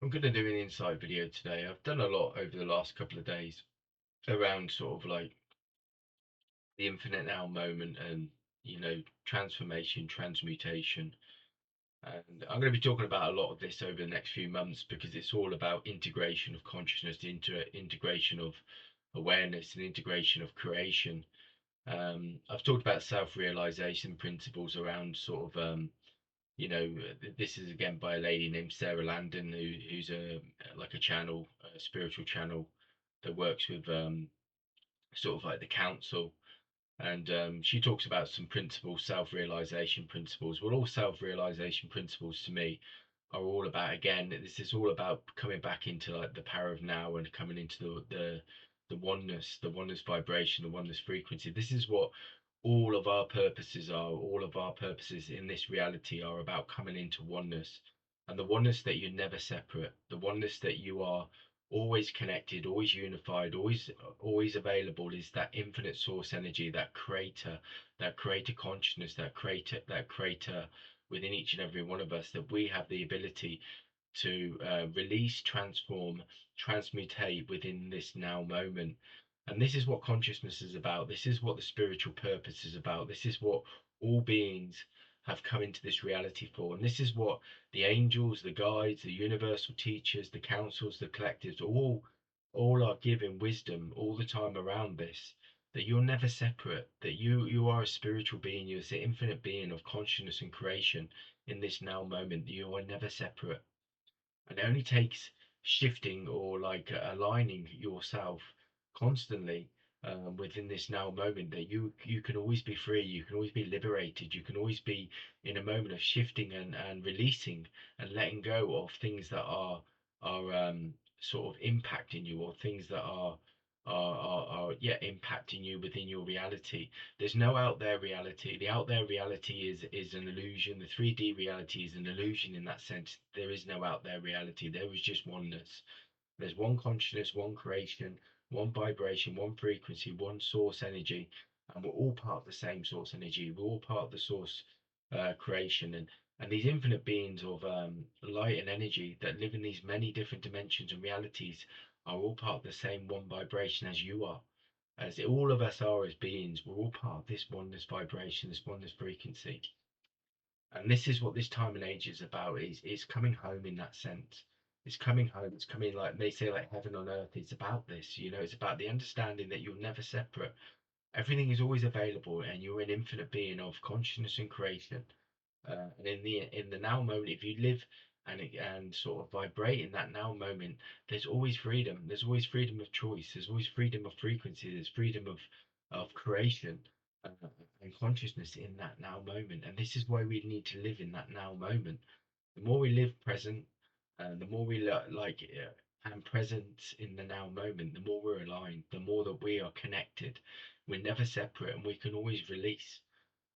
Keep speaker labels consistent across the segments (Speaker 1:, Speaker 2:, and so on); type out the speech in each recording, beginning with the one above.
Speaker 1: I'm going to do an insight video today. I've done a lot over the last couple of days around sort of like the infinite now moment and, transformation, transmutation. And I'm going to be talking about a lot of this over the next few months because it's all about integration of consciousness, integration of awareness, and integration of creation. I've talked about self-realization principles around sort of this is again by a lady named Sarah Landon, who's a like a channel, a spiritual channel that works with sort of like the council, and she talks about some principles, self-realization principles. Well, all self-realization principles to me are all about, again, this is all about coming back into like the power of now and coming into the oneness vibration, the oneness frequency. This is what all of our purposes are. All of our purposes in this reality are about coming into oneness, and the oneness that you're never separate, the oneness that you are always connected, always unified, always available, is that infinite source energy, that creator consciousness, that creator within each and every one of us, that we have the ability to release, transform, transmutate within this now moment. And this is what consciousness is about. This is what the spiritual purpose is about. This is what all beings have come into this reality for. And this is what the angels, the guides, the universal teachers, the councils, the collectives, all are giving wisdom all the time around this. That you're never separate, that you are a spiritual being, you're the infinite being of consciousness and creation in this now moment. You are never separate. And it only takes shifting or like aligning yourself constantly within this now moment, that you can always be free, you can always be liberated, you can always be in a moment of shifting and releasing and letting go of things that are sort of impacting you, or things that are yeah, impacting you within your reality. There's no out there reality. The out there reality is an illusion. The 3D reality is an illusion in that sense. There is no out there reality. There is just oneness. There's one consciousness, one creation, one vibration, one frequency, one source energy, and we're all part of the same source energy. We're all part of the source creation, and these infinite beings of light and energy that live in these many different dimensions and realities are all part of the same one vibration as you are, as all of us are as beings. We're all part of this oneness vibration, this oneness frequency. And this is what this time and age is about, is coming home in that sense. It's coming home, it's coming, like they say, like heaven on earth. It's about this, it's about the understanding that you're never separate. Everything is always available, and you're an infinite being of consciousness and creation. And in the now moment, if you live and sort of vibrate in that now moment, there's always freedom. There's always freedom of choice. There's always freedom of frequency. There's freedom of creation uh, and consciousness in that now moment. And this is why we need to live in that now moment. The more we live present, the more we and present in the now moment, the more we're aligned, the more that we are connected. We're never separate, and we can always release.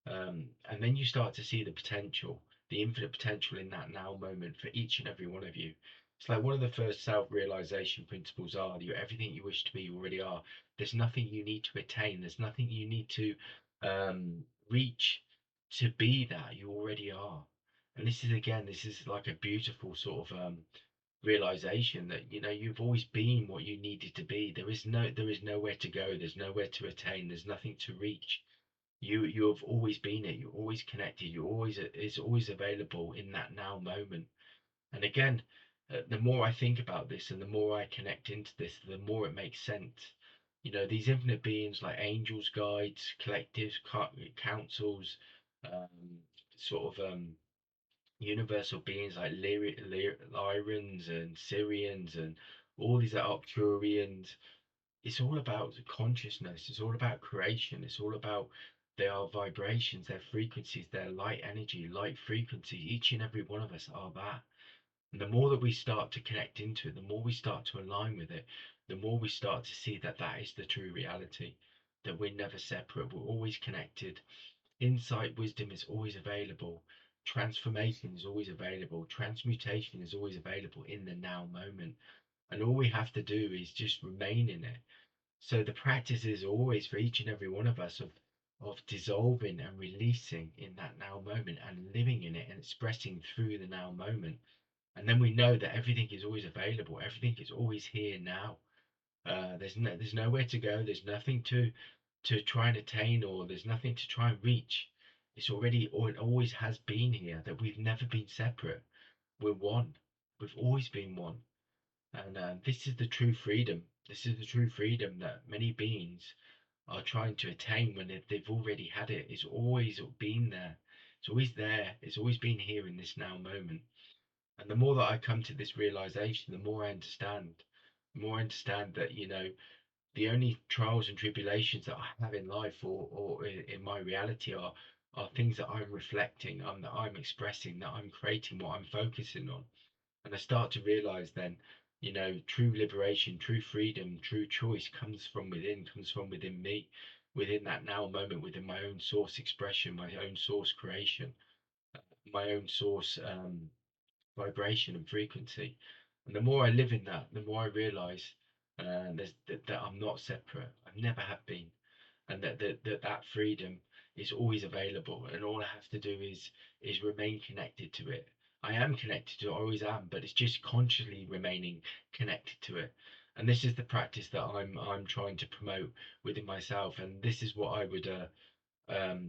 Speaker 1: And then you start to see the potential, the infinite potential in that now moment for each and every one of you. It's like one of the first self-realization principles are that you're everything you wish to be, you already are. There's nothing you need to attain. There's nothing you need to reach to be that. You already are. And this is like a beautiful sort of realization that you've always been what you needed to be. There is nowhere to go. There's nowhere to attain. There's nothing to reach. You have always been it. You're always connected. You're always It's always available in that now moment. And again, the more I think about this and the more I connect into this, the more it makes sense. These infinite beings like angels, guides, collectives, councils, um, sort of universal beings like Lyrans and Syrians and all these Arcturians. It's all about consciousness. It's all about creation. It's all about their vibrations, their frequencies, their light energy, light frequency. Each and every one of us are that. And the more that we start to connect into it, the more we start to align with it, the more we start to see that that is the true reality, that we're never separate. We're always connected. Insight, wisdom is always available. Transformation is always available. Transmutation is always available in the now moment. And all we have to do is just remain in it. So the practice is always for each and every one of us of dissolving and releasing in that now moment and living in it and expressing through the now moment. And then we know that everything is always available, everything is always here now. There's nowhere to go, there's nothing to try and attain, or there's nothing to try and reach. It's already, or it always has been here, that we've never been separate. We're one. We've always been one. And this is the true freedom. This is the true freedom that many beings are trying to attain when they've already had it. It's always been there. It's always there. It's always been here in this now moment. And the more that I come to this realization, the more I understand. The more I understand that, the only trials and tribulations that I have in life, or in my reality, are things that I'm reflecting, that I'm expressing, that I'm creating, what I'm focusing on. And I start to realize then, true liberation, true freedom, true choice comes from within me, within that now moment, within my own source expression, my own source creation, my own source vibration and frequency. And the more I live in that, the more I realize that I'm not separate. I never have been, and that freedom is always available, and all I have to do is remain connected to it. I am connected to it, I always am, but it's just consciously remaining connected to it. And this is the practice that I'm trying to promote within myself, and this is what I would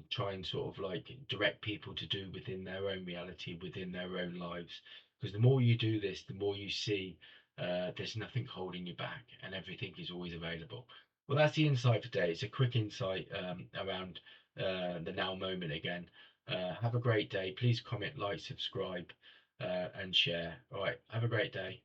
Speaker 1: try and sort of like direct people to do within their own reality, within their own lives. Because the more you do this, the more you see there's nothing holding you back, and everything is always available. Well, that's the insight for today. It's a quick insight around the now moment again. Have a great day. Please comment, like, subscribe, and share. All right. Have a great day.